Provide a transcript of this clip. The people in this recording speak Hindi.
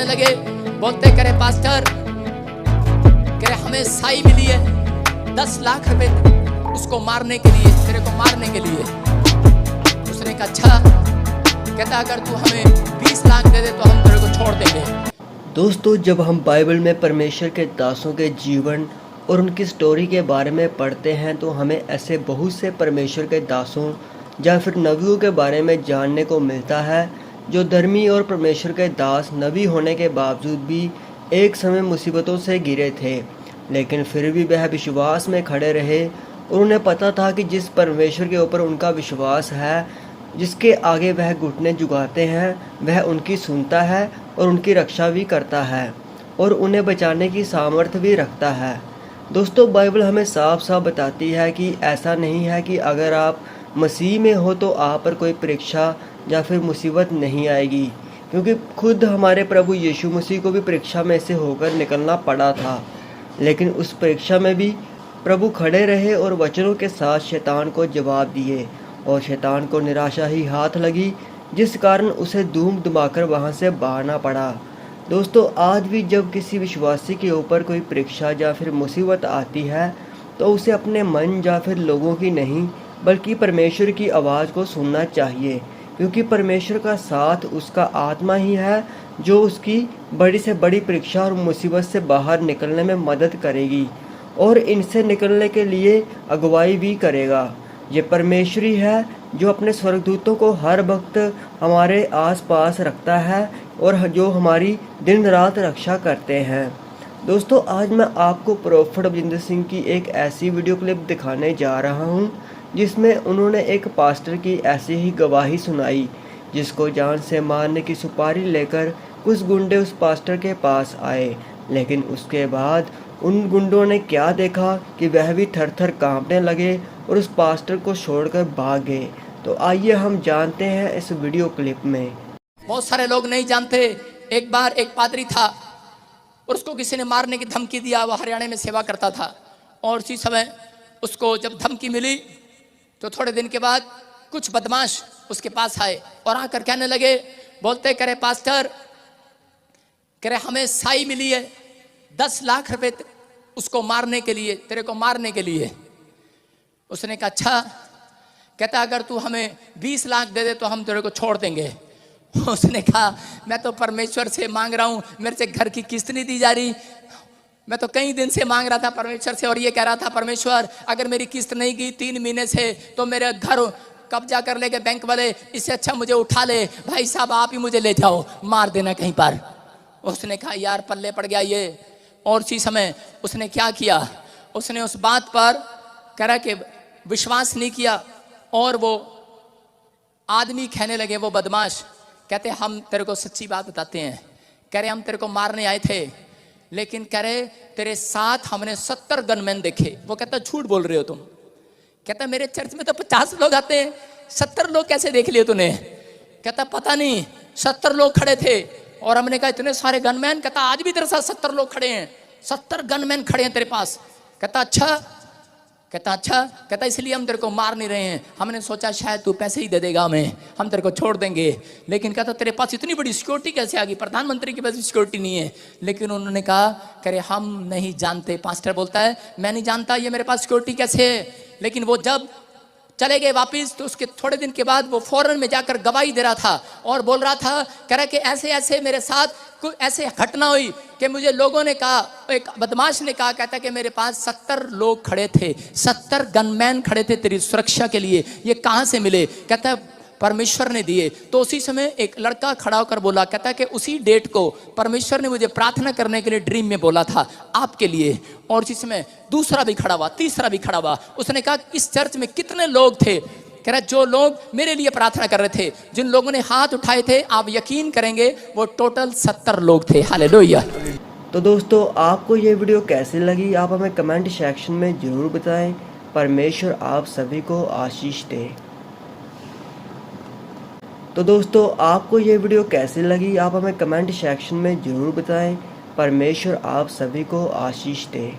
कहने लगे, बोलते करे पास्टर, करे हमें साई मिली है 10 लाख रुपए उसको मारने के लिए, तेरे को मारने के लिए। उसने कहा अच्छा, कहता अगर तू हमें 20 लाख दे दे तो हम तेरे को छोड़ देंगे। दोस्तों, जब हम बाइबल में परमेश्वर के दासों के जीवन और उनकी स्टोरी के बारे में पढ़ते हैं तो हमें ऐसे बहुत से परमेश्वर के दासों या फिर नबियों के बारे में जानने को मिलता है जो धर्मी और परमेश्वर के दास नबी होने के बावजूद भी एक समय मुसीबतों से घिरे थे, लेकिन फिर भी वह विश्वास में खड़े रहे और उन्हें पता था कि जिस परमेश्वर के ऊपर उनका विश्वास है, जिसके आगे वह घुटने झुकाते हैं, वह उनकी सुनता है और उनकी रक्षा भी करता है और उन्हें बचाने की सामर्थ्य भी रखता है। दोस्तों, बाइबल हमें साफ साफ बताती है कि ऐसा नहीं है कि अगर आप मसीह में हो तो आप पर कोई परीक्षा या फिर मुसीबत नहीं आएगी, क्योंकि खुद हमारे प्रभु यीशु मसीह को भी परीक्षा में से होकर निकलना पड़ा था, लेकिन उस परीक्षा में भी प्रभु खड़े रहे और वचनों के साथ शैतान को जवाब दिए और शैतान को निराशा ही हाथ लगी, जिस कारण उसे धूम धमाकर वहाँ से भागना पड़ा। दोस्तों, आज भी जब किसी विश्वासी के ऊपर कोई परीक्षा या फिर मुसीबत आती है तो उसे अपने मन या फिर लोगों की नहीं बल्कि परमेश्वर की आवाज़ को सुनना चाहिए, क्योंकि परमेश्वर का साथ उसका आत्मा ही है जो उसकी बड़ी से बड़ी परीक्षा और मुसीबत से बाहर निकलने में मदद करेगी और इनसे निकलने के लिए अगुवाई भी करेगा। ये परमेश्वर ही है जो अपने स्वर्गदूतों को हर वक्त हमारे आसपास रखता है और जो हमारी दिन रात रक्षा करते हैं। दोस्तों, आज मैं आपको प्रोफेट बलजिंदर सिंह की एक ऐसी वीडियो क्लिप दिखाने जा रहा हूं जिसमें उन्होंने एक पास्टर की ऐसी ही गवाही सुनाई, जिसको जान से मारने की सुपारी लेकर कुछ गुंडे उस पास्टर के पास आए, लेकिन उसके बाद उन गुंडों ने क्या देखा कि वह भी थर थर कांपने लगे और उस पास्टर को छोड़कर भाग गए। तो आइए हम जानते हैं इस वीडियो क्लिप में। बहुत सारे लोग नहीं जानते, एक बार एक पादरी था और उसको किसी ने मारने की धमकी दिया। वो हरियाणा में सेवा करता था और उसी समय उसको जब धमकी मिली तो थोड़े दिन के बाद कुछ बदमाश उसके पास आए और आकर कहने लगे, बोलते करे पास्टर, करे हमें साई मिली है 10 लाख रुपए उसको मारने के लिए, तेरे को मारने के लिए। उसने कहा अच्छा, कहता अगर तू हमें 20 लाख दे दे तो हम तेरे को छोड़ देंगे। उसने कहा मैं तो परमेश्वर से मांग रहा हूँ, मेरे से घर की किस्त नहीं दी जा रही, मैं तो कई दिन से मांग रहा था परमेश्वर से और ये कह रहा था परमेश्वर अगर मेरी किस्त नहीं की 3 महीने से तो मेरे घर कब्जा कर लेंगे बैंक वाले, इससे अच्छा मुझे उठा ले, भाई साहब आप ही मुझे ले जाओ, मार देना कहीं पर। उसने कहा यार पल्ले पड़ गया ये। और उसी समय उसने क्या किया, उसने उस बात पर करा कि विश्वास नहीं किया और वो आदमी कहने लगे, वो बदमाश कहते हम तेरे को सच्ची बात बताते हैं, कह रहे हम तेरे को मारने आए थे, लेकिन कह रहे तेरे साथ हमने 70 गनमैन देखे। वो कहता झूठ बोल रहे हो तुम। कहता मेरे चर्च में तो 50 लोग आते हैं, 70 लोग कैसे देख लिए तूने? कहता पता नहीं, 70 लोग खड़े थे और हमने कहा इतने सारे गनमैन? कहता आज भी तेरे साथ 70 लोग खड़े हैं, 70 गनमैन खड़े हैं तेरे पास। कहता अच्छा, कहता अच्छा, कहता इसलिए हम तेरे को मार नहीं रहे हैं, हमने सोचा शायद तू पैसे ही दे देगा हमें, हम तेरे को छोड़ देंगे। लेकिन कहता तेरे पास इतनी बड़ी सिक्योरिटी कैसे आ गई? प्रधानमंत्री के पास सिक्योरिटी नहीं है। लेकिन उन्होंने कहा करे हम नहीं जानते। पास्टर बोलता है मैं नहीं जानता ये मेरे पास सिक्योरिटी कैसे है। लेकिन वो जब चले गए वापिस तो उसके थोड़े दिन के बाद वो फौरन में जाकर गवाही दे रहा था और बोल रहा था, कह रहा कि ऐसे ऐसे मेरे साथ कुछ ऐसे घटना हुई कि मुझे लोगों ने कहा, एक बदमाश ने कहा, कहता कि मेरे पास 70 लोग खड़े थे, 70 गनमैन खड़े थे तेरी सुरक्षा के लिए, ये कहाँ से मिले? कहता परमेश्वर ने दिए। तो उसी समय एक लड़का खड़ा होकर बोला, कहता कि उसी डेट को परमेश्वर ने मुझे प्रार्थना करने के लिए ड्रीम में बोला था आपके लिए। और उसी समय दूसरा भी खड़ा हुआ, तीसरा भी खड़ा हुआ। उसने कहा इस चर्च में कितने लोग थे? कह रहा जो लोग मेरे लिए प्रार्थना कर रहे थे, जिन लोगों ने हाथ उठाए थे, आप यकीन करेंगे वो टोटल 70 लोग थे। हालेलुया। तो दोस्तों, आपको ये वीडियो कैसी लगी आप हमें कमेंट सेक्शन में ज़रूर बताएं। परमेश्वर आप सभी को आशीष दे। तो दोस्तों, आपको ये वीडियो कैसी लगी आप हमें कमेंट सेक्शन में ज़रूर बताएं। परमेश्वर आप सभी को आशीष दे।